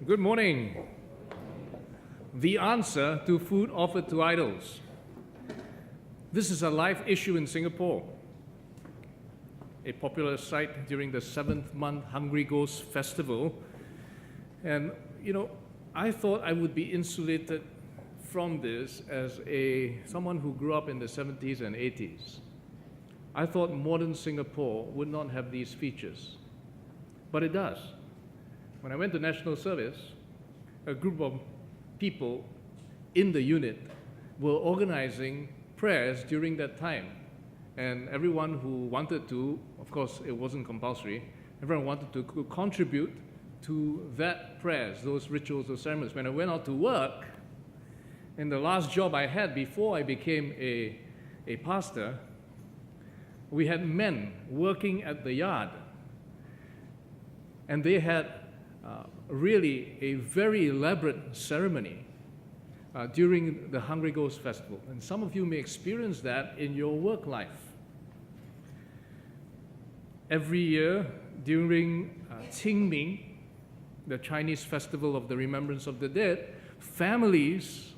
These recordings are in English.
Good morning. The answer to food offered to idols. This is a live issue in Singapore. A popular sight during the 7th month Hungry Ghost Festival. And, I thought I would be insulated from this as someone who grew up in the 70s and 80s. I thought modern Singapore would not have these features, but it does. When I went to national service, a group of people in the unit were organizing prayers during that time. And everyone who wanted to, of course it wasn't compulsory, everyone wanted to contribute to that prayers, those rituals, those ceremonies. When I went out to work, in the last job I had before I became a pastor, we had men working at the yard. And they had really a very elaborate ceremony during the Hungry Ghost Festival. And some of you may experience that in your work life. Every year during Qingming, the Chinese festival of the remembrance of the dead, families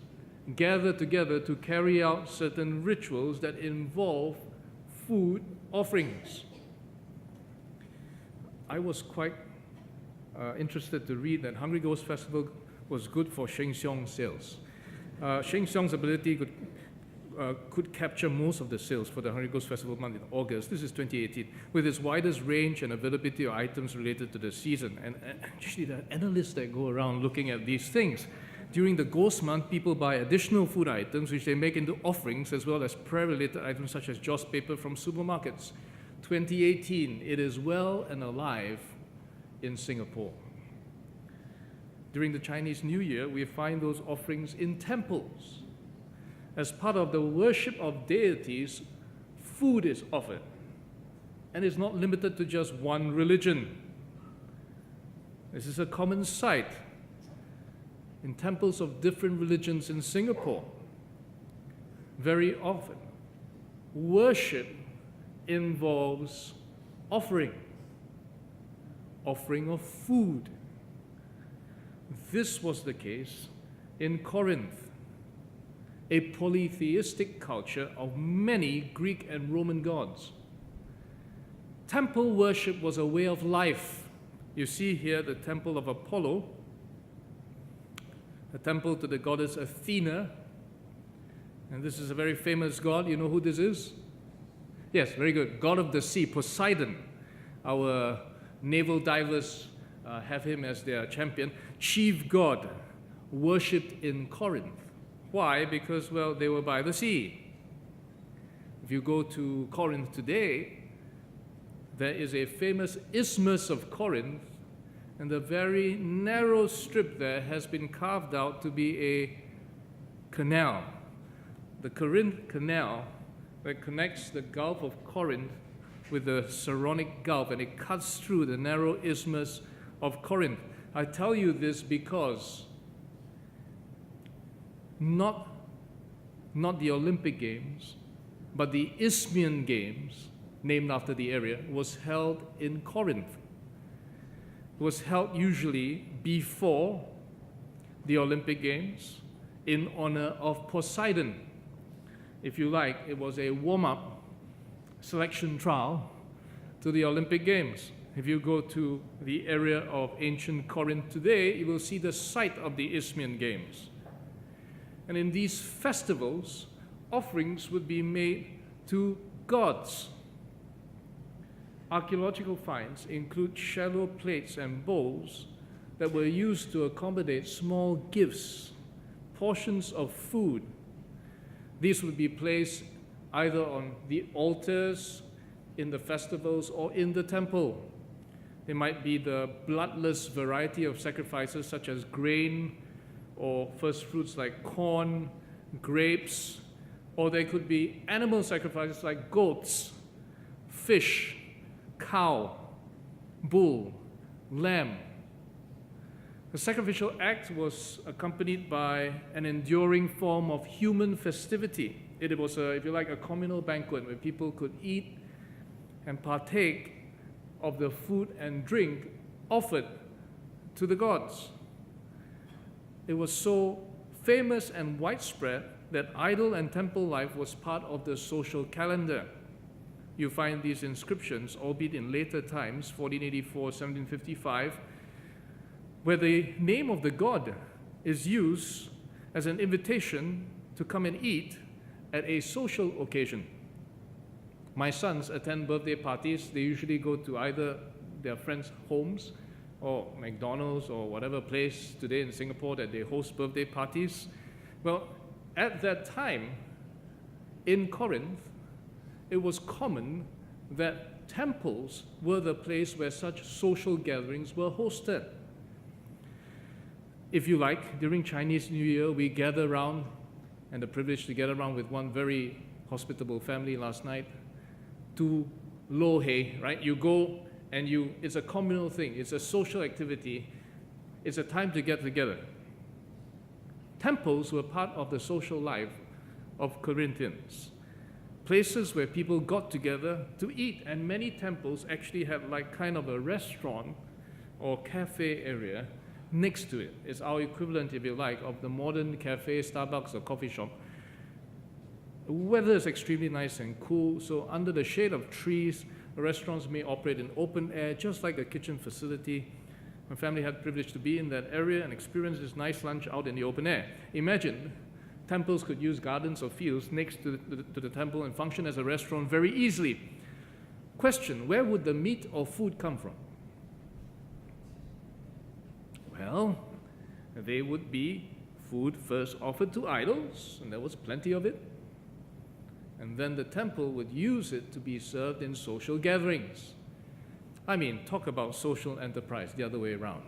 gather together to carry out certain rituals that involve food offerings. I was quite interested to read that Hungry Ghost Festival was good for Sheng Siong sales. Sheng Siong's ability could capture most of the sales for the Hungry Ghost Festival month in August. This is 2018, with its widest range and availability of items related to the season. And actually, there are analysts that go around looking at these things. During the Ghost Month, people buy additional food items which they make into offerings, as well as prayer-related items such as joss paper from supermarkets. 2018, it is well and alive in Singapore. During the Chinese New Year, we find those offerings in temples. As part of the worship of deities, food is offered. And it's not limited to just one religion. This is a common sight in temples of different religions in Singapore. Very often, worship involves offering of food. This was the case in Corinth, a polytheistic culture of many Greek and Roman gods. Temple worship was a way of life. You see here the temple of Apollo, a temple to the goddess Athena, and this is a very famous god. You know who this is? Yes, very good. God of the sea, Poseidon. Our naval divers have him as their champion. Chief god, worshipped in Corinth. Why? Because, they were by the sea. If you go to Corinth today, there is a famous Isthmus of Corinth, and the very narrow strip there has been carved out to be a canal. The Corinth Canal that connects the Gulf of Corinth with the Saronic Gulf, and it cuts through the narrow Isthmus of Corinth. I tell you this because not the Olympic Games, but the Isthmian Games, named after the area, was held in Corinth. It was held usually before the Olympic Games in honor of Poseidon. If you like, it was a warm-up selection trial to the Olympic Games. If you go to the area of ancient Corinth today, you will see the site of the Isthmian Games. And in these festivals, offerings would be made to gods. Archaeological finds include shallow plates and bowls that were used to accommodate small gifts, portions of food. These would be placed either on the altars, in the festivals, or in the temple. They might be the bloodless variety of sacrifices such as grain or first fruits like corn, grapes, or they could be animal sacrifices like goats, fish, cow, bull, lamb. The sacrificial act was accompanied by an enduring form of human festivity. It was, if you like, a communal banquet where people could eat and partake of the food and drink offered to the gods. It was so famous and widespread that idol and temple life was part of the social calendar. You find these inscriptions, albeit in later times, 1484, 1755, where the name of the god is used as an invitation to come and eat at a social occasion. My sons attend birthday parties. They usually go to either their friends' homes or McDonald's or whatever place today in Singapore that they host birthday parties. Well, at that time, in Corinth, it was common that temples were the place where such social gatherings were hosted. If you like, during Chinese New Year, we gather around, and the privilege to gather around with one very hospitable family last night, to lo hei, right? You go and it's a communal thing, it's a social activity, it's a time to get together. Temples were part of the social life of Corinthians, places where people got together to eat, and many temples actually had like kind of a restaurant or cafe area next to it. It's our equivalent, if you like, of the modern cafe, Starbucks, or coffee shop. The weather is extremely nice and cool, so under the shade of trees, the restaurants may operate in open air, just like a kitchen facility. My family had the privilege to be in that area and experience this nice lunch out in the open air. Imagine temples could use gardens or fields next to the temple and function as a restaurant very easily. Question, where would the meat or food come from? Well, they would be food first offered to idols, and there was plenty of it. And then the temple would use it to be served in social gatherings. I mean, talk about social enterprise, the other way around.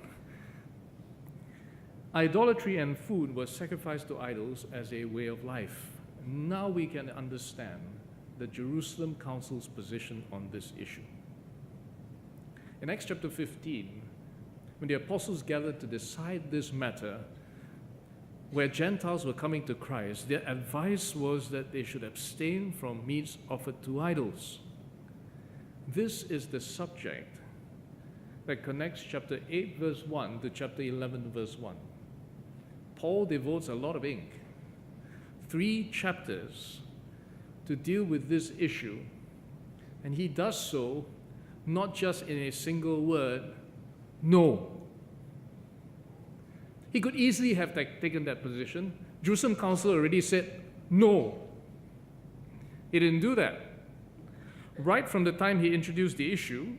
Idolatry and food were sacrificed to idols as a way of life. Now we can understand the Jerusalem Council's position on this issue. In Acts chapter 15, when the apostles gathered to decide this matter, where Gentiles were coming to Christ, their advice was that they should abstain from meats offered to idols. This is the subject that connects chapter 8, verse 1 to chapter 11, verse 1. Paul devotes a lot of ink, 3 chapters, to deal with this issue, and he does so not just in a single word, no. He could easily have taken that position. Jerusalem Council already said no. He didn't do that. Right from the time he introduced the issue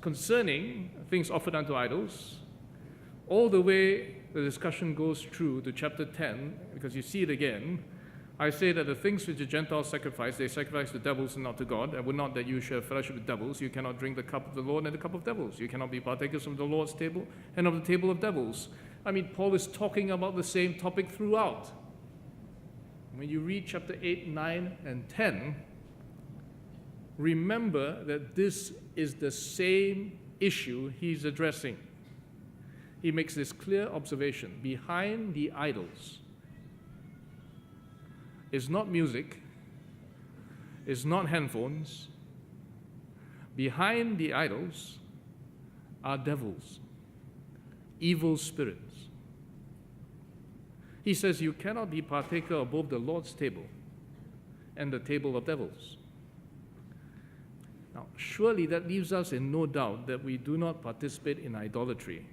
concerning things offered unto idols, all the way the discussion goes through to chapter 10, because you see it again. I say that the things which the Gentiles sacrifice, they sacrifice to devils and not to God. I would not that you share fellowship with devils. You cannot drink the cup of the Lord and the cup of devils. You cannot be partakers of the Lord's table and of the table of devils. I mean, Paul is talking about the same topic throughout. When you read chapter 8, 9, and 10, remember that this is the same issue he's addressing. He makes this clear observation. Behind the idols is not music, is not handphones. Behind the idols are devils, evil spirits. He says you cannot be partaker of both the Lord's table and the table of devils. Now, surely that leaves us in no doubt that we do not participate in idolatry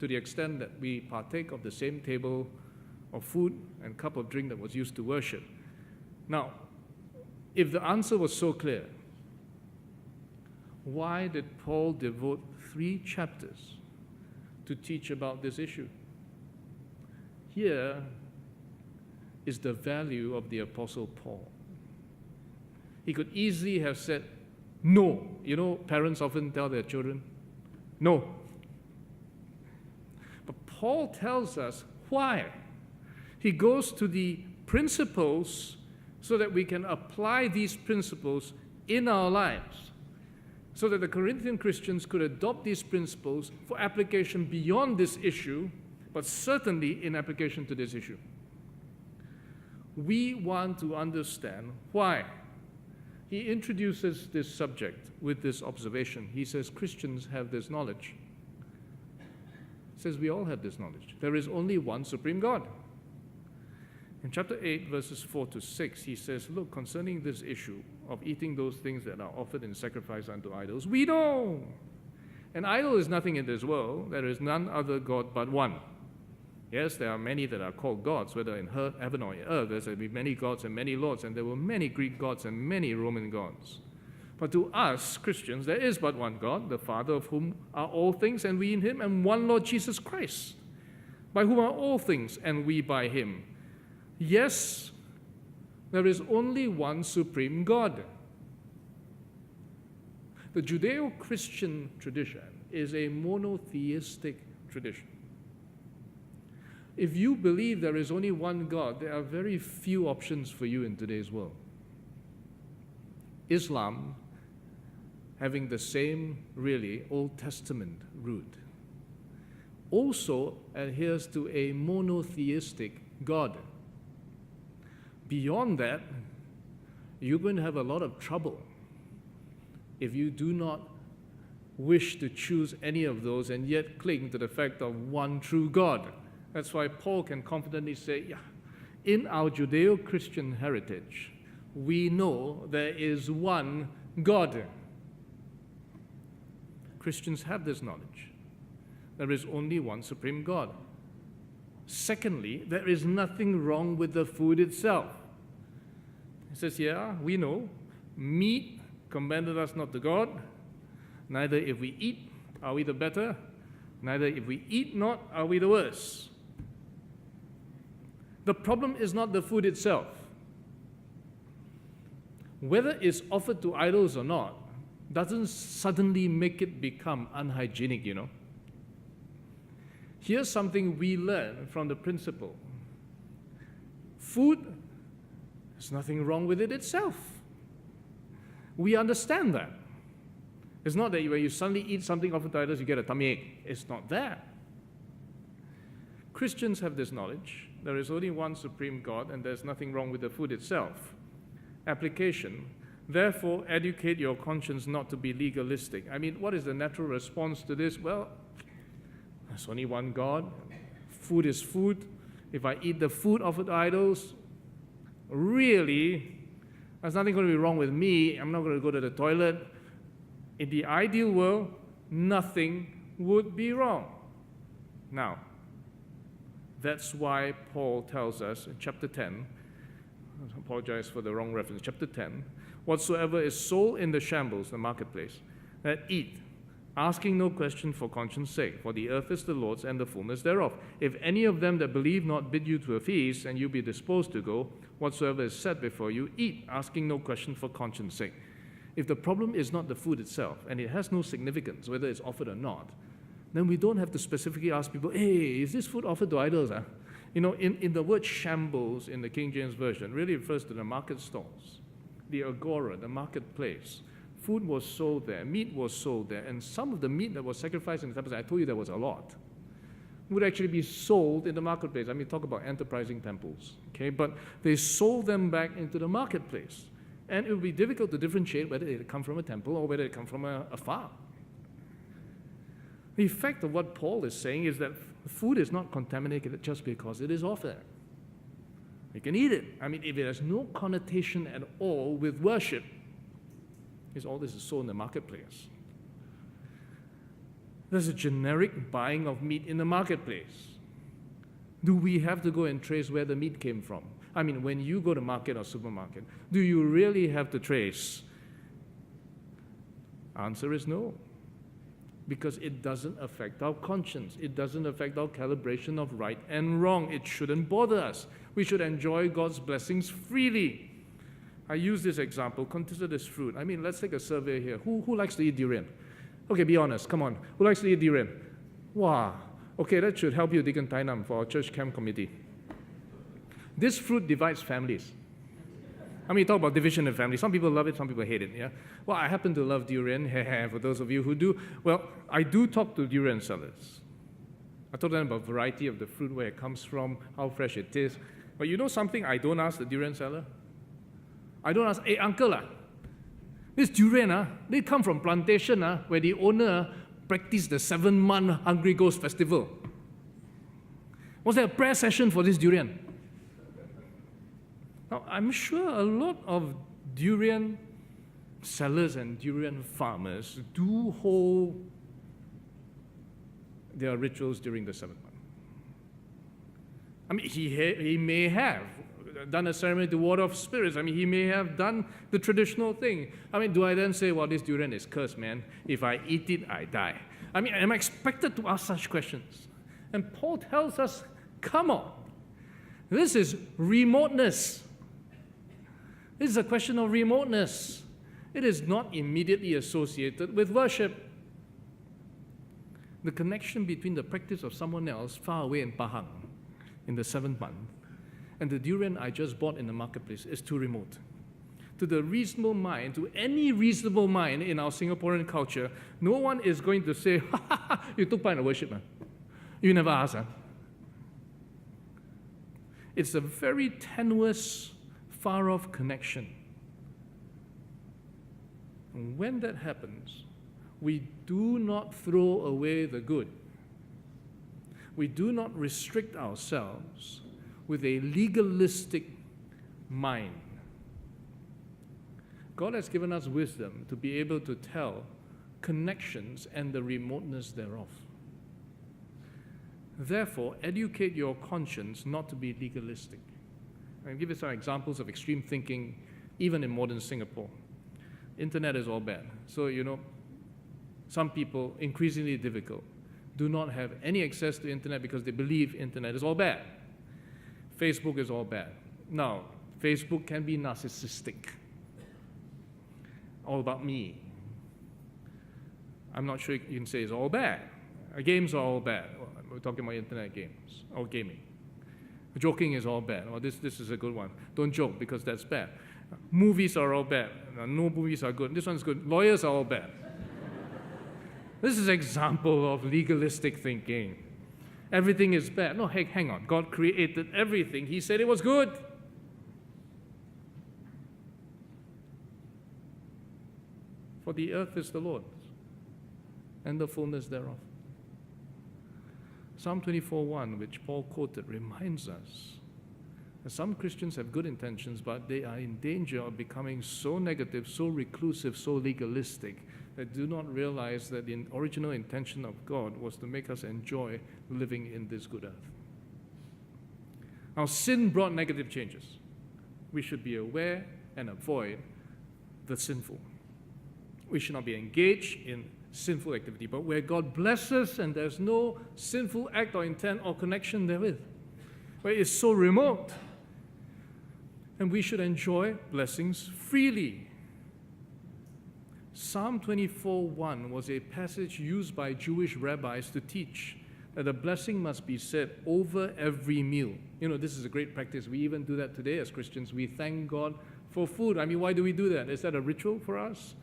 to the extent that we partake of the same table of food and cup of drink that was used to worship. Now, if the answer was so clear, why did Paul devote 3 chapters to teach about this issue? Here is the value of the Apostle Paul. He could easily have said, no. You know, parents often tell their children, no. But Paul tells us why. He goes to the principles so that we can apply these principles in our lives, so that the Corinthian Christians could adopt these principles for application beyond this issue, but certainly in application to this issue. We want to understand why. He introduces this subject with this observation. He says Christians have this knowledge. says we all have this knowledge. There is only one supreme God. In chapter 8, verses 4 to 6, he says, look, concerning this issue of eating those things that are offered in sacrifice unto idols, we know. An idol is nothing in this world. There is none other God but one. Yes, there are many that are called gods, whether in heaven or in earth. There will be many gods and many lords, and there were many Greek gods and many Roman gods. But to us, Christians, there is but one God, the Father of whom are all things, and we in him, and one Lord Jesus Christ, by whom are all things, and we by him. Yes, there is only one supreme God. The Judeo-Christian tradition is a monotheistic tradition. If you believe there is only one God, there are very few options for you in today's world. Islam, having the same, really, Old Testament root, also adheres to a monotheistic God. Beyond that, you're going to have a lot of trouble if you do not wish to choose any of those and yet cling to the fact of one true God. That's why Paul can confidently say, yeah, in our Judeo-Christian heritage, we know there is one God. Christians have this knowledge. There is only one supreme God. Secondly, there is nothing wrong with the food itself. He says, yeah, we know, meat commanded us not to God, neither if we eat are we the better, neither if we eat not are we the worse. The problem is not the food itself. Whether it's offered to idols or not doesn't suddenly make it become unhygienic, you know. Here's something we learn from the principle. Food, there's nothing wrong with it itself. We understand that. It's not that when you suddenly eat something offered to idols, you get a tummy ache. It's not that. Christians have this knowledge. There is only one supreme God, and there's nothing wrong with the food itself. Application. Therefore, educate your conscience not to be legalistic. I mean, what is the natural response to this? Well, there's only one God. Food is food. If I eat the food offered to idols, really, there's nothing going to be wrong with me. I'm not going to go to the toilet. In the ideal world, nothing would be wrong. Now, that's why Paul tells us in chapter 10, I apologize for the wrong reference, chapter 10, whatsoever is sold in the shambles, the marketplace, that eat, asking no question for conscience sake, for the earth is the Lord's and the fullness thereof. If any of them that believe not bid you to a feast, and you be disposed to go, whatsoever is set before you, eat, asking no question for conscience sake. If the problem is not the food itself, and it has no significance whether it's offered or not, then we don't have to specifically ask people, hey, is this food offered to idols? You know, in the word shambles in the King James Version really refers to the market stalls, the agora, the marketplace. Food was sold there, meat was sold there, and some of the meat that was sacrificed in the temple, I told you there was a lot, would actually be sold in the marketplace. I mean, talk about enterprising temples, okay? But they sold them back into the marketplace. And it would be difficult to differentiate whether they come from a temple or whether they come from a farm. The effect of what Paul is saying is that food is not contaminated just because it is offered. You can eat it. I mean, if it has no connotation at all with worship, because all this is sold in the marketplace. There's a generic buying of meat in the marketplace. Do we have to go and trace where the meat came from? I mean, when you go to market or supermarket, do you really have to trace? Answer is no. Because it doesn't affect our conscience. It doesn't affect our calibration of right and wrong. It shouldn't bother us. We should enjoy God's blessings freely. I use this example. Consider this fruit. I mean, let's take a survey here. Who likes to eat durian? Okay, be honest. Come on. Who likes to eat durian? Wow. Okay, that should help you, Deacon Tainam, for our church camp committee. This fruit divides families. I mean, you talk about division in family. Some people love it, some people hate it, yeah? Well, I happen to love durian, for those of you who do. Well, I do talk to durian sellers. I told them about the variety of the fruit, where it comes from, how fresh it is. But you know something I don't ask the durian seller? I don't ask, hey, uncle, this durian, they come from plantation where the owner practiced the 7-month Hungry Ghost Festival. Was there a prayer session for this durian? Now, I'm sure a lot of durian sellers and durian farmers do hold their rituals during the 7th month. I mean, he may have done a ceremony to ward off spirits. I mean, he may have done the traditional thing. I mean, do I then say, well, this durian is cursed, man. If I eat it, I die. I mean, am I expected to ask such questions? And Paul tells us, come on. This is remoteness. This is a question of remoteness. It is not immediately associated with worship. The connection between the practice of someone else far away in Pahang in the 7th month and the durian I just bought in the marketplace is too remote. To the reasonable mind, to any reasonable mind in our Singaporean culture, no one is going to say, ha ha ha, you took part in the worship, man. You never asked, huh? It's a very tenuous, far-off connection. And when that happens, we do not throw away the good. We do not restrict ourselves with a legalistic mind. God has given us wisdom to be able to tell connections and the remoteness thereof. Therefore, educate your conscience not to be legalistic. I'll give you some examples of extreme thinking, even in modern Singapore. Internet is all bad. So, some people, increasingly difficult, do not have any access to internet because they believe internet is all bad. Facebook is all bad. Now, Facebook can be narcissistic. All about me. I'm not sure you can say it's all bad. Games are all bad. We're talking about internet games or gaming. Joking is all bad. Well, this is a good one. Don't joke because that's bad. Movies are all bad. No movies are good. This one's good. Lawyers are all bad. This is an example of legalistic thinking. Everything is bad. No, hey, hang on. God created everything. He said it was good. For the earth is the Lord's, and the fullness thereof. Psalm 24:1, which Paul quoted, reminds us that some Christians have good intentions, but they are in danger of becoming so negative, so reclusive, so legalistic, that do not realize that the original intention of God was to make us enjoy living in this good earth. Now, sin brought negative changes. We should be aware and avoid the sinful. We should not be engaged in sinful activity, but where God blesses and there's no sinful act or intent or connection therewith, where it's so remote, and we should enjoy blessings freely. Psalm 24:1 was a passage used by Jewish rabbis to teach that a blessing must be said over every meal. This is a great practice. We even do that today as Christians. We thank God for food. I mean, why do we do that? Is that a ritual for us?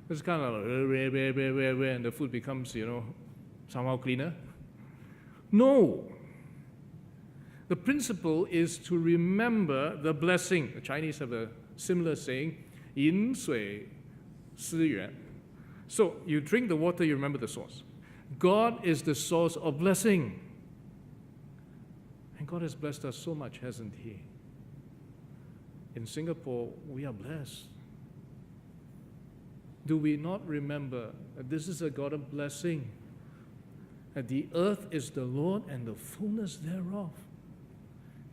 It's kind of like, and the food becomes, somehow cleaner. No. The principle is to remember the blessing. The Chinese have a similar saying, 饮水思源. So you drink the water, you remember the source. God is the source of blessing. And God has blessed us so much, hasn't He? In Singapore, we are blessed. Do we not remember that this is a God of blessing? That the earth is the Lord and the fullness thereof.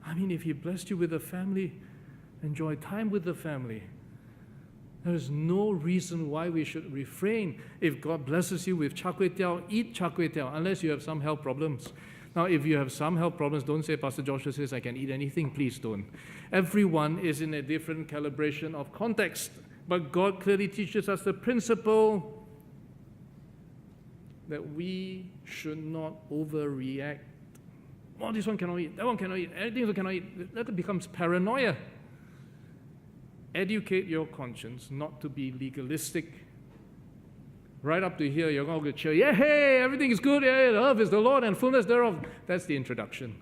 I mean, if He blessed you with a family, enjoy time with the family. There is no reason why we should refrain. If God blesses you with char kway teow, eat char kway teow, unless you have some health problems. Now, if you have some health problems, don't say, Pastor Joshua says I can eat anything. Please don't. Everyone is in a different calibration of context. But God clearly teaches us the principle that we should not overreact. Oh, this one cannot eat, that one cannot eat, anything cannot eat. That becomes paranoia. Educate your conscience not to be legalistic. Right up to here, you're all going to cheer, yeah, hey, everything is good, yeah, the earth is the Lord and fullness thereof. That's the introduction.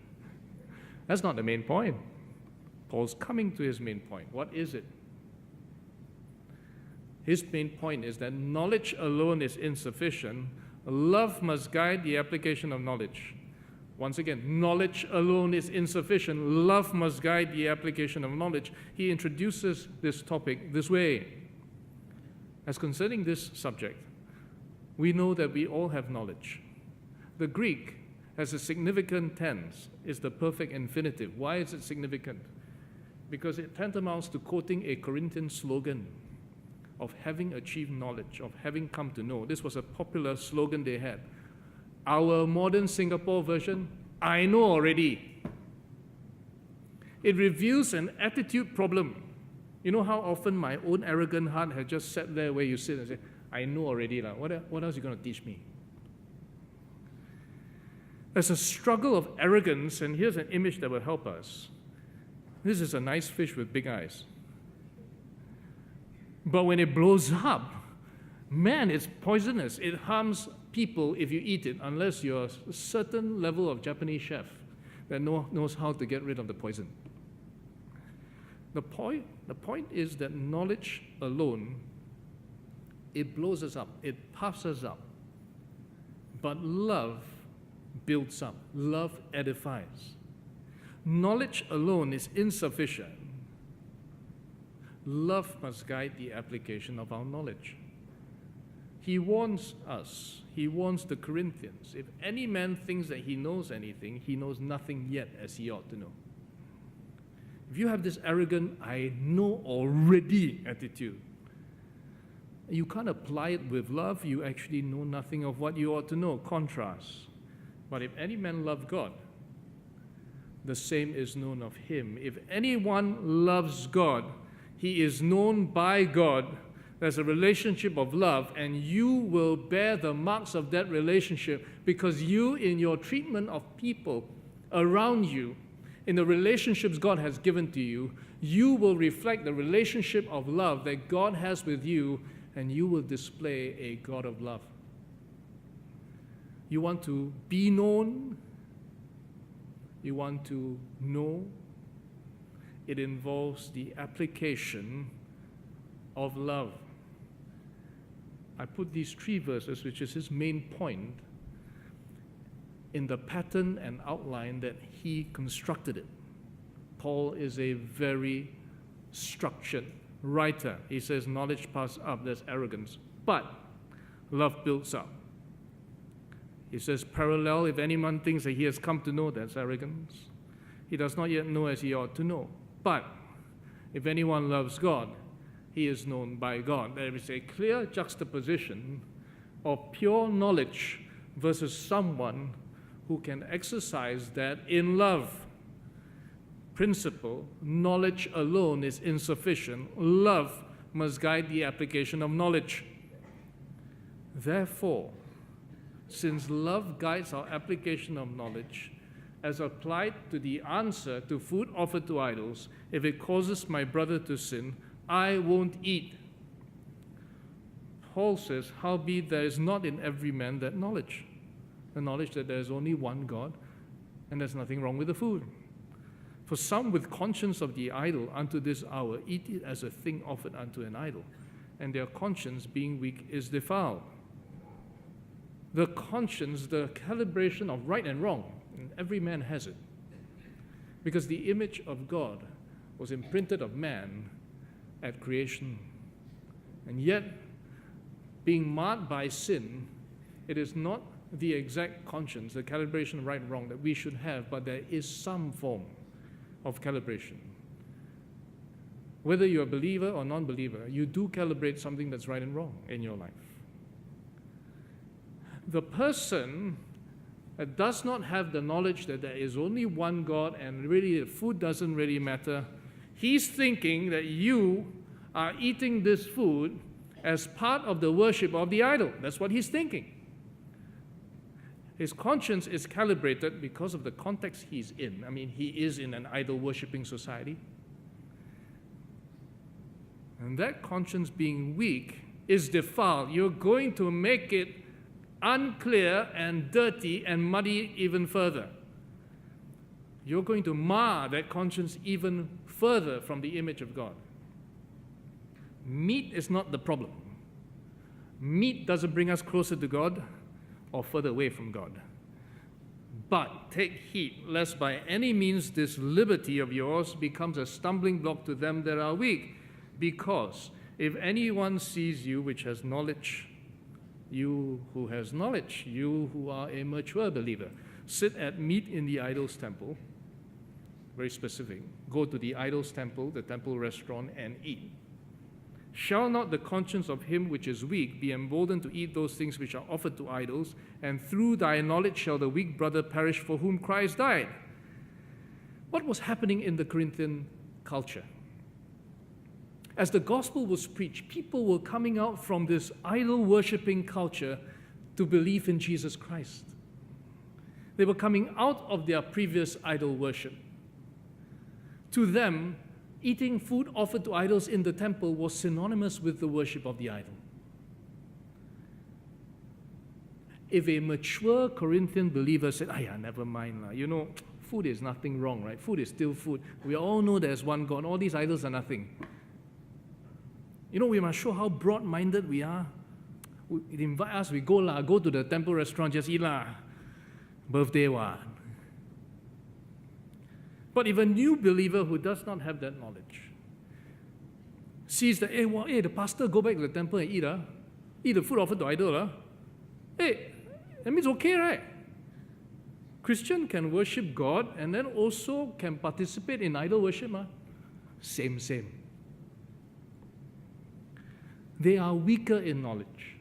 That's not the main point. Paul's coming to his main point. What is it? His main point is that knowledge alone is insufficient. Love must guide the application of knowledge. Once again, knowledge alone is insufficient. Love must guide the application of knowledge. He introduces this topic this way. As concerning this subject, we know that we all have knowledge. The Greek has a significant tense, is the perfect infinitive. Why is it significant? Because it tantamounts to quoting a Corinthian slogan of having achieved knowledge, of having come to know. This was a popular slogan they had. Our modern Singapore version, I know already. It reveals an attitude problem. You know how often my own arrogant heart has just sat there where you sit and say, I know already. What else are you going to teach me? There's a struggle of arrogance, and here's an image that will help us. This is a nice fish with big eyes. But when it blows up, man, it's poisonous. It harms people if you eat it, unless you're a certain level of Japanese chef that knows how to get rid of the poison. The point is that knowledge alone, it blows us up, it puffs us up. But love builds up, love edifies. Knowledge alone is insufficient. Love must guide the application of our knowledge. He warns us, he warns the Corinthians, if any man thinks that he knows anything, he knows nothing yet as he ought to know. If you have this arrogant, I know already attitude, you can't apply it with love, you actually know nothing of what you ought to know. Contrast. But if any man love God, the same is known of him. If anyone loves God, he is known by God. There's a relationship of love, and you will bear the marks of that relationship because you, in your treatment of people around you, in the relationships God has given to you, you will reflect the relationship of love that God has with you, and you will display a God of love. You want to be known? You want to know? It involves the application of love. I put these 3 verses, which is his main point, in the pattern and outline that he constructed it. Paul is a very structured writer. He says knowledge puffs up, that's arrogance, but love builds up. He says parallel, if any man thinks that he has come to know, that's arrogance. He does not yet know as he ought to know. But if anyone loves God, he is known by God. There is a clear juxtaposition of pure knowledge versus someone who can exercise that in love. Principle, knowledge alone is insufficient. Love must guide the application of knowledge. Therefore, since love guides our application of knowledge, as applied to the answer to food offered to idols, if it causes my brother to sin, I won't eat. Paul says, howbeit there is not in every man that knowledge, the knowledge that there is only one God, and there's nothing wrong with the food. For some with conscience of the idol unto this hour eat it as a thing offered unto an idol, and their conscience being weak is defiled. The conscience, the calibration of right and wrong, and every man has it. Because the image of God was imprinted of man at creation. And yet, being marred by sin, it is not the exact conscience, the calibration of right and wrong that we should have, but there is some form of calibration. Whether you're a believer or non-believer, you do calibrate something that's right and wrong in your life. The person that does not have the knowledge that there is only one God and really the food doesn't really matter, he's thinking that you are eating this food as part of the worship of the idol. That's what he's thinking. His conscience is calibrated because of the context he's in. I mean, he is in an idol-worshipping society. And that conscience being weak is defiled. You're going to make it unclear and dirty and muddy even further. You're going to mar that conscience even further from the image of God. Meat is not the problem. Meat doesn't bring us closer to God or further away from God. But take heed, lest by any means this liberty of yours becomes a stumbling block to them that are weak. Because if anyone sees you which has knowledge, you who has knowledge, you who are a mature believer, sit at meat in the idol's temple, very specific, go to the idol's temple, the temple restaurant, and eat. Shall not the conscience of him which is weak be emboldened to eat those things which are offered to idols? And through thy knowledge shall the weak brother perish for whom Christ died. What was happening in the Corinthian culture? As the gospel was preached, people were coming out from this idol-worshipping culture to believe in Jesus Christ. They were coming out of their previous idol worship. To them, eating food offered to idols in the temple was synonymous with the worship of the idol. If a mature Corinthian believer said, never mind, food is nothing wrong, right? Food is still food. We all know there's one God. All these idols are nothing. We must show how broad-minded we are. It invite us, we go to the temple restaurant, just eat birthday one. But if a new believer who does not have that knowledge sees that, the pastor go back to the temple and eat the food offered to idol, that means okay, right? Christian can worship God and then also can participate in idol worship. Same. They are weaker in knowledge.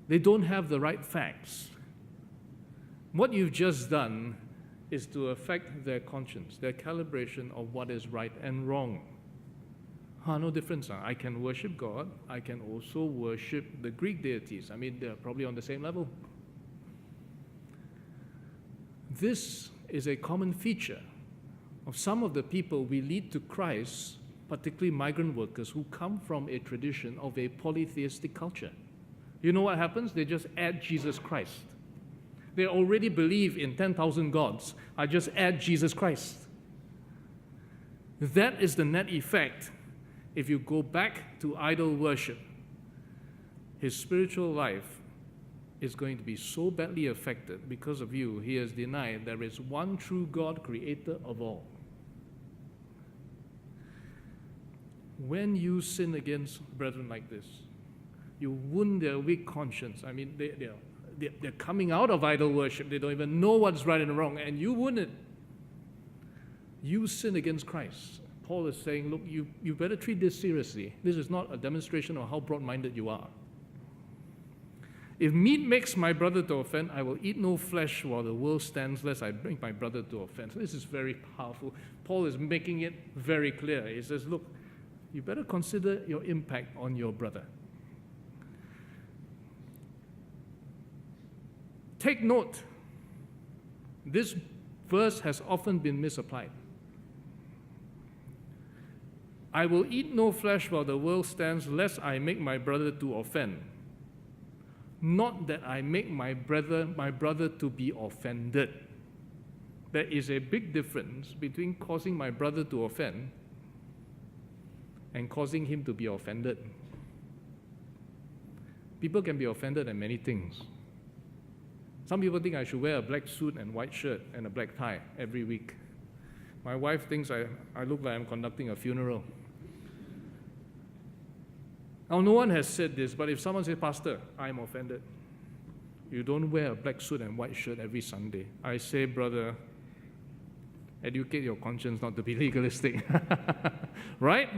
They don't have the right facts. What you've just done is to affect their conscience, their calibration of what is right and wrong. No difference. I can worship God. I can also worship the Greek deities. They're probably on the same level. This is a common feature of some of the people we lead to Christ, particularly migrant workers who come from a tradition of a polytheistic culture. You know what happens? They just add Jesus Christ. They already believe in 10,000 gods. I just add Jesus Christ. That is the net effect. If you go back to idol worship, his spiritual life is going to be so badly affected because of you. He has denied there is one true God, creator of all. When you sin against brethren like this, you wound their weak conscience. They're coming out of idol worship. They don't even know what's right and wrong, and you wound it. You sin against Christ. Paul is saying, look, you better treat this seriously. This is not a demonstration of how broad-minded you are. If meat makes my brother to offend, I will eat no flesh while the world stands, lest I bring my brother to offense. This is very powerful. Paul is making it very clear. He says, look, you better consider your impact on your brother. Take note, this verse has often been misapplied. I will eat no flesh while the world stands, lest I make my brother to offend. Not that I make my brother to be offended. There is a big difference between causing my brother to offend and causing him to be offended. People can be offended at many things. Some people think I should wear a black suit and white shirt and a black tie every week. My wife thinks I look like I'm conducting a funeral. Now, no one has said this, but if someone says, Pastor, I'm offended. You don't wear a black suit and white shirt every Sunday. I say, brother, educate your conscience not to be legalistic. Right?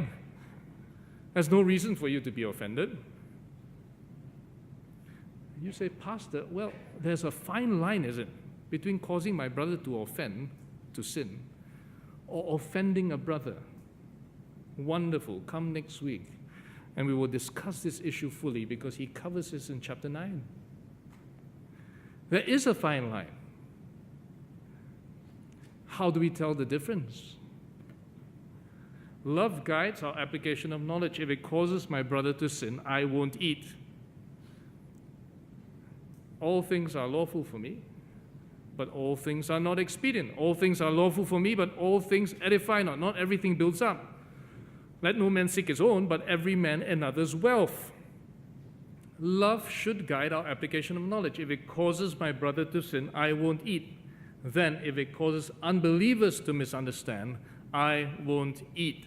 There's no reason for you to be offended. You say, Pastor, well, there's a fine line, is it, between causing my brother to offend, to sin, or offending a brother. Wonderful. Come next week, and we will discuss this issue fully because he covers this in chapter 9. There is a fine line. How do we tell the difference? Love guides our application of knowledge. If it causes my brother to sin, I won't eat. All things are lawful for me, but all things are not expedient. All things are lawful for me, but all things edify not. Not everything builds up. Let no man seek his own, but every man another's wealth. Love should guide our application of knowledge. If it causes my brother to sin, I won't eat. Then, if it causes unbelievers to misunderstand, I won't eat.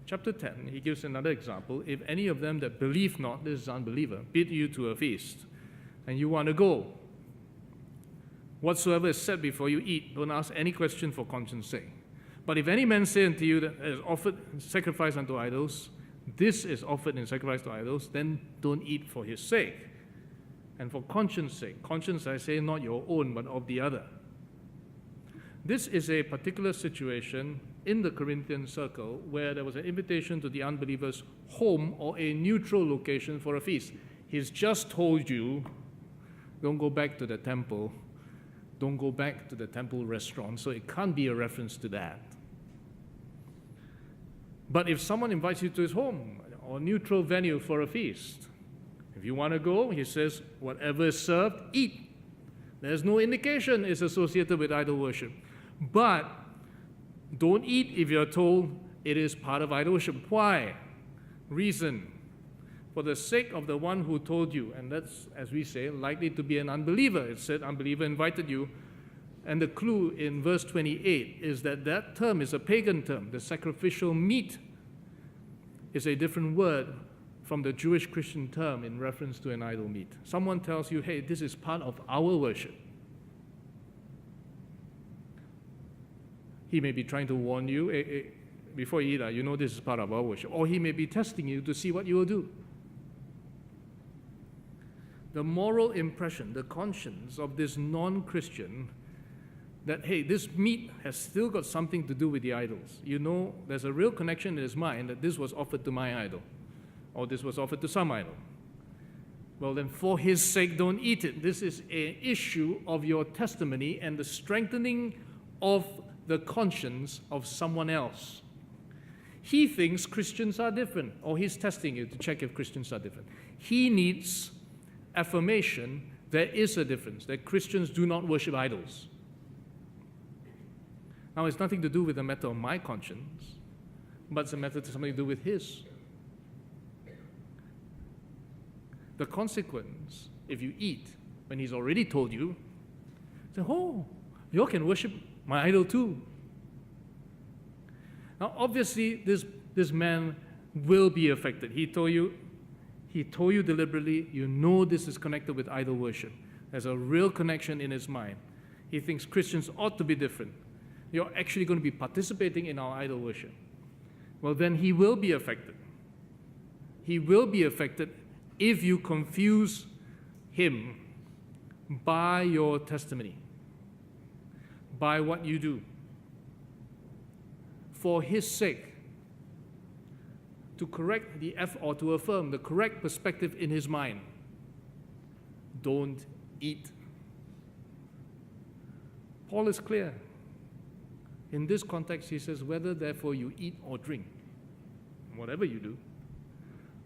Chapter 10, he gives another example. If any of them that believe not, this is unbeliever, bid you to a feast, and you want to go, whatsoever is set before you, eat. Don't ask any question for conscience sake. But if any man say unto you that is offered sacrifice unto idols, this is offered in sacrifice to idols, then don't eat for his sake. And for conscience sake, conscience, I say, not your own, but of the other. This is a particular situation in the Corinthian circle where there was an invitation to the unbelievers' home or a neutral location for a feast. He's just told you, don't go back to the temple, don't go back to the temple restaurant, so it can't be a reference to that. But if someone invites you to his home or neutral venue for a feast, if you want to go, he says, whatever is served, eat. There's no indication it's associated with idol worship. But don't eat if you're told it is part of idol worship. Why? Reason. For the sake of the one who told you, and that's, as we say, likely to be an unbeliever. It said unbeliever invited you. And the clue in verse 28 is that that term is a pagan term. The sacrificial meat is a different word from the Jewish Christian term in reference to an idol meat. Someone tells you, hey, this is part of our worship. He may be trying to warn you, before you eat, you know this is part of our worship. Or he may be testing you to see what you will do. The moral impression, the conscience of this non-Christian that, hey, this meat has still got something to do with the idols. You know, there's a real connection in his mind that this was offered to my idol, or this was offered to some idol. Well, then for his sake, don't eat it. This is an issue of your testimony and the strengthening of the conscience of someone else. He thinks Christians are different, or he's testing you to check if Christians are different. He needs affirmation there is a difference, that Christians do not worship idols. Now, it's nothing to do with the matter of my conscience, but it's a matter of something to do with his. The consequence, if you eat when he's already told you, say, oh, you can worship my idol too. Now, obviously, this man will be affected. He told you deliberately, you know this is connected with idol worship. There's a real connection in his mind. He thinks Christians ought to be different. You're actually going to be participating in our idol worship. Well, then he will be affected. He will be affected if you confuse him by your testimony, by what you do. For his sake, to correct or to affirm the correct perspective in his mind, don't eat. Paul is clear. In this context, he says, whether therefore you eat or drink, whatever you do,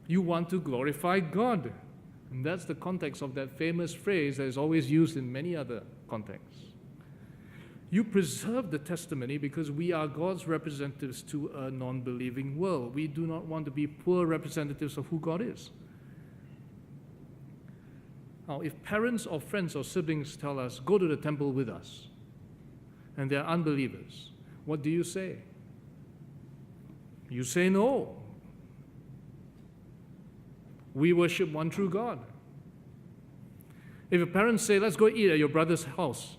you want to glorify God. And that's the context of that famous phrase that is always used in many other contexts. You preserve the testimony because we are God's representatives to a non-believing world. We do not want to be poor representatives of who God is. Now, if parents or friends or siblings tell us, go to the temple with us, and they're unbelievers, what do you say? You say no. We worship one true God. If your parents say, let's go eat at your brother's house,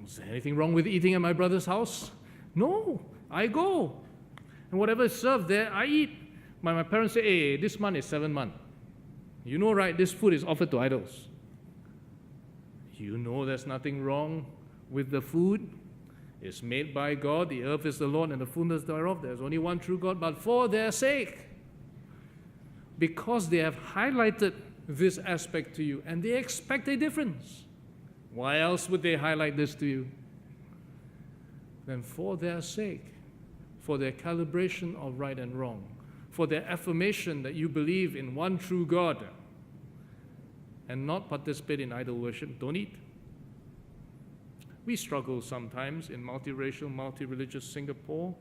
is there anything wrong with eating at my brother's house? No, I go. And whatever is served there, I eat. My parents say, hey, this month is 7 months. You know, right, this food is offered to idols. You know there's nothing wrong with the food. It's made by God, the earth is the Lord, and the fullness thereof. There's only one true God, but for their sake, because they have highlighted this aspect to you, and they expect a difference. Why else would they highlight this to you? Then for their sake, for their calibration of right and wrong, for their affirmation that you believe in one true God and not participate in idol worship, don't eat. We struggle sometimes in multiracial, multi-religious Singapore.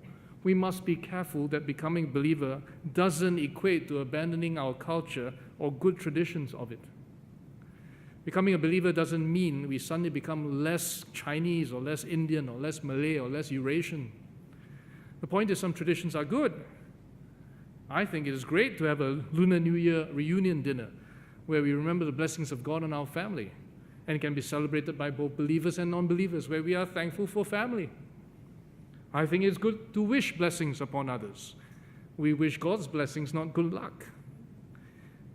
We must be careful that becoming a believer doesn't equate to abandoning our culture or good traditions of it. Becoming a believer doesn't mean we suddenly become less Chinese or less Indian or less Malay or less Eurasian. The point is some traditions are good. I think it is great to have a Lunar New Year reunion dinner where we remember the blessings of God on our family, and it can be celebrated by both believers and non-believers, where we are thankful for family. I think it's good to wish blessings upon others. We wish God's blessings, not good luck.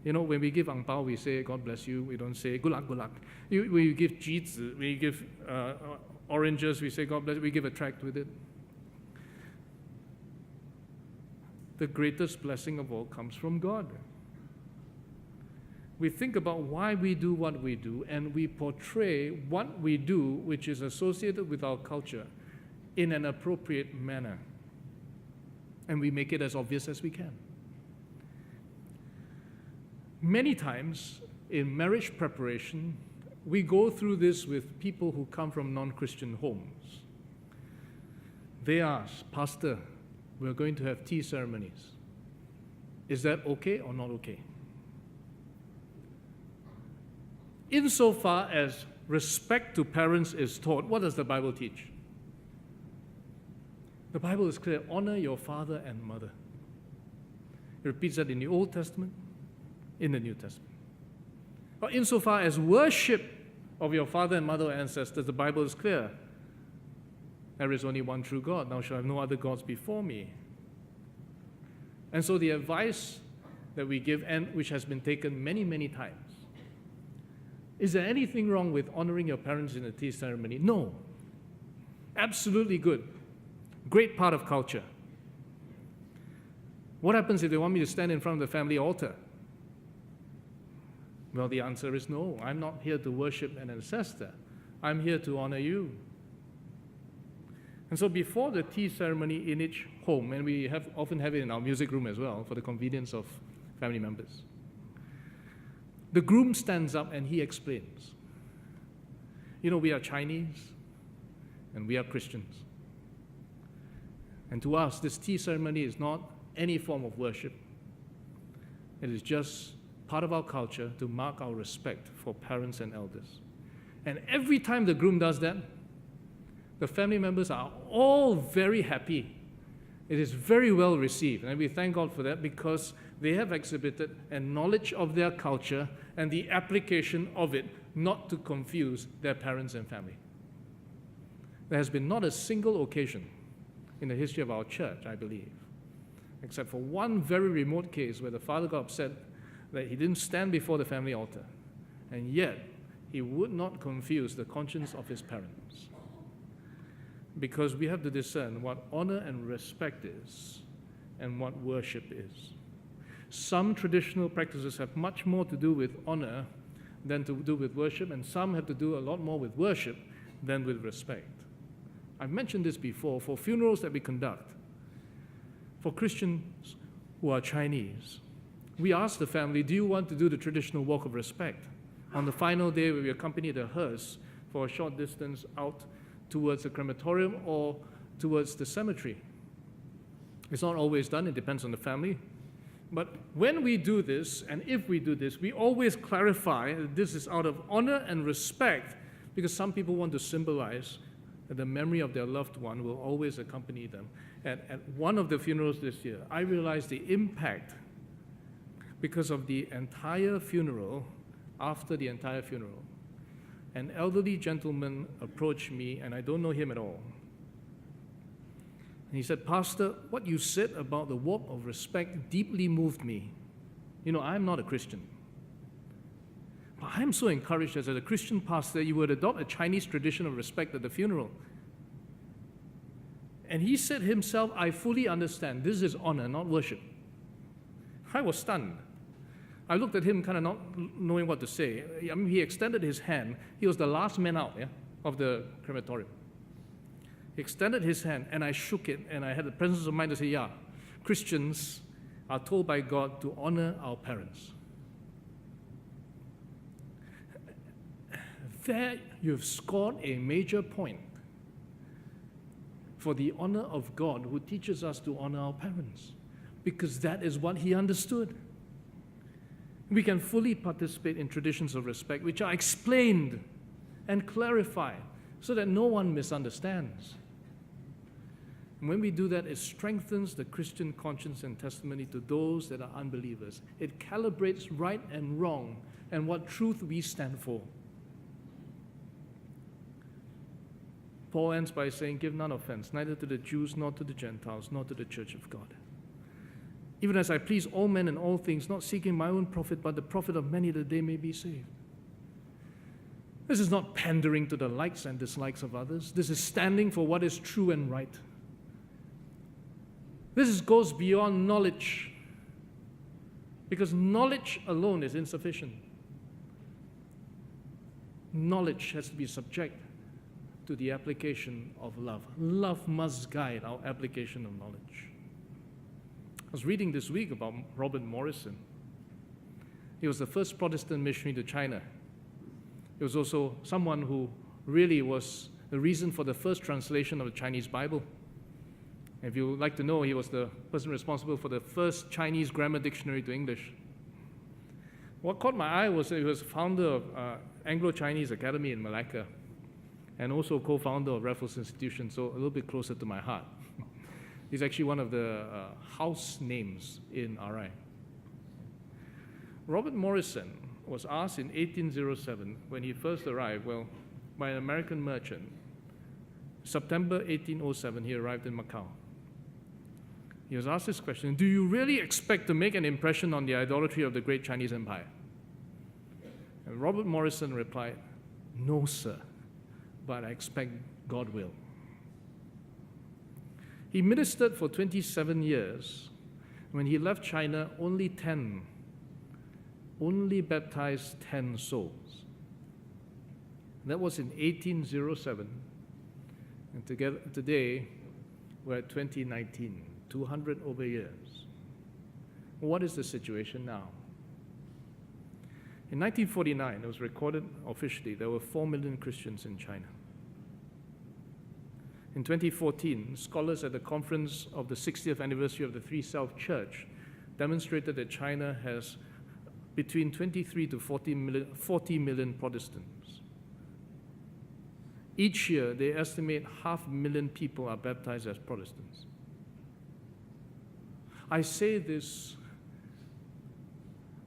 You know, when we give ang pao, we say, God bless you. We don't say, good luck, good luck. When we give jizi, we give oranges, we say, God bless you. We give a tract with it. The greatest blessing of all comes from God. We think about why we do what we do, and we portray what we do, which is associated with our culture, in an appropriate manner. And we make it as obvious as we can. Many times in marriage preparation, we go through this with people who come from non-Christian homes. They ask, Pastor, we're going to have tea ceremonies. Is that okay or not okay? Insofar as respect to parents is taught, what does the Bible teach? The Bible is clear, honor your father and mother. It repeats that in the Old Testament, in the New Testament. But insofar as worship of your father and mother or ancestors, the Bible is clear. There is only one true God. Thou shalt have no other gods before me. And so the advice that we give, and which has been taken many, many times, is there anything wrong with honoring your parents in a tea ceremony? No. Absolutely good. Great part of culture. What happens if they want me to stand in front of the family altar? Well, the answer is no. I'm not here to worship an ancestor. I'm here to honor you. And so before the tea ceremony in each home, and we often have it in our music room as well for the convenience of family members, the groom stands up and he explains. You know, we are Chinese and we are Christians. And to us, this tea ceremony is not any form of worship. It is just part of our culture to mark our respect for parents and elders. And every time the groom does that, the family members are all very happy. It is very well received, and we thank God for that because they have exhibited a knowledge of their culture and the application of it not to confuse their parents and family. There has been not a single occasion in the history of our church, I believe, except for one very remote case where the father got upset that he didn't stand before the family altar, and yet he would not confuse the conscience of his parents. Because we have to discern what honor and respect is and what worship is. Some traditional practices have much more to do with honor than to do with worship, and some have to do a lot more with worship than with respect. I've mentioned this before. For funerals that we conduct, for Christians who are Chinese, we ask the family, do you want to do the traditional walk of respect? On the final day, we accompany the hearse for a short distance out towards the crematorium or towards the cemetery. It's not always done, it depends on the family. But when we do this, and if we do this, we always clarify that this is out of honor and respect, because some people want to symbolize that the memory of their loved one will always accompany them. At one of the funerals this year, I realized the impact because of the entire funeral, after the entire funeral. An elderly gentleman approached me, and I don't know him at all. And he said, Pastor, what you said about the walk of respect deeply moved me. You know, I'm not a Christian. But I'm so encouraged as a Christian pastor, you would adopt a Chinese tradition of respect at the funeral. And he said himself, I fully understand. This is honor, not worship. I was stunned. I looked at him kind of not knowing what to say. I mean, he extended his hand. He was the last man out of the crematorium. He extended his hand, and I shook it, and I had the presence of mind to say, yeah, Christians are told by God to honor our parents. There you've scored a major point for the honor of God who teaches us to honor our parents, because that is what he understood. We can fully participate in traditions of respect which are explained and clarified so that no one misunderstands. And when we do that, it strengthens the Christian conscience and testimony to those that are unbelievers. It calibrates right and wrong and what truth we stand for. Paul ends by saying, "Give none offense, neither to the Jews, nor to the Gentiles, nor to the church of God. Even as I please all men in all things, not seeking my own profit, but the profit of many, that they may be saved." This is not pandering to the likes and dislikes of others. This is standing for what is true and right. This goes beyond knowledge, because knowledge alone is insufficient. Knowledge has to be subject to the application of love. Love must guide our application of knowledge. I was reading this week about Robert Morrison. He was the first Protestant missionary to China. He was also someone who really was the reason for the first translation of the Chinese Bible. If you would like to know, he was the person responsible for the first Chinese grammar dictionary to English. What caught my eye was that he was founder of Anglo-Chinese Academy in Malacca, and also co-founder of Raffles Institution, so a little bit closer to my heart. He's actually one of the house names in RI. Robert Morrison was asked in 1807, when he first arrived, by an American merchant. September 1807, he arrived in Macau. He was asked this question: "Do you really expect to make an impression on the idolatry of the great Chinese Empire?" And Robert Morrison replied, "No, sir, but I expect God will." He ministered for 27 years. When he left China, only baptized 10 souls. That was in 1807. And today, we're at 2019, 200 over years. What is the situation now? In 1949, it was recorded officially, there were 4 million Christians in China. In 2014, scholars at the conference of the 60th anniversary of the Three South Church demonstrated that China has between 23 to 40 million Protestants. Each year, they estimate 500,000 people are baptized as Protestants. I say this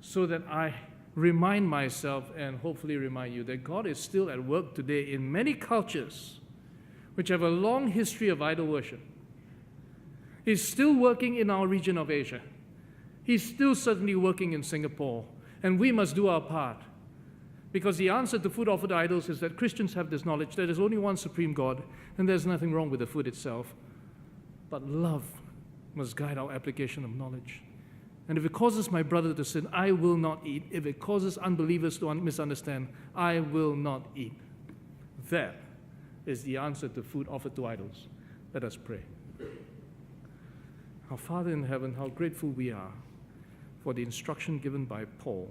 so that I remind myself and hopefully remind you that God is still at work today in many cultures which have a long history of idol worship. He's still working in our region of Asia. He's still certainly working in Singapore, and we must do our part. Because the answer to food offered to idols is that Christians have this knowledge that there's only one supreme God, and there's nothing wrong with the food itself. But love must guide our application of knowledge. And if it causes my brother to sin, I will not eat. If it causes unbelievers to misunderstand, I will not eat. That is the answer to food offered to idols. Let us pray. Our Father in heaven, how grateful we are for the instruction given by Paul,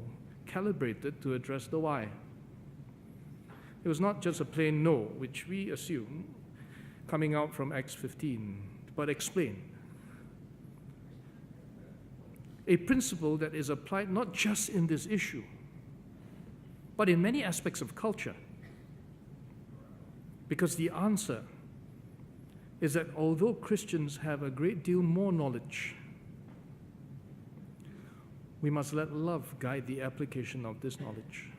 calibrated to address the why. It was not just a plain no, which we assume coming out from Acts 15, but explained. A principle that is applied not just in this issue, but in many aspects of culture. Because the answer is that although Christians have a great deal more knowledge, we must let love guide the application of this knowledge.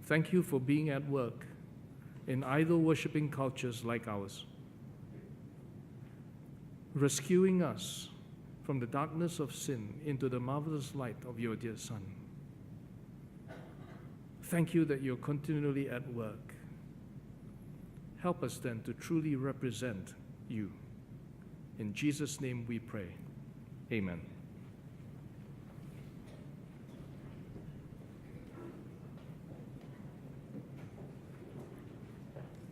Thank you for being at work in idol-worshipping cultures like ours, rescuing us from the darkness of sin into the marvelous light of your dear Son. Thank you that you're continually at work. Help us then to truly represent you. In Jesus' name we pray. Amen.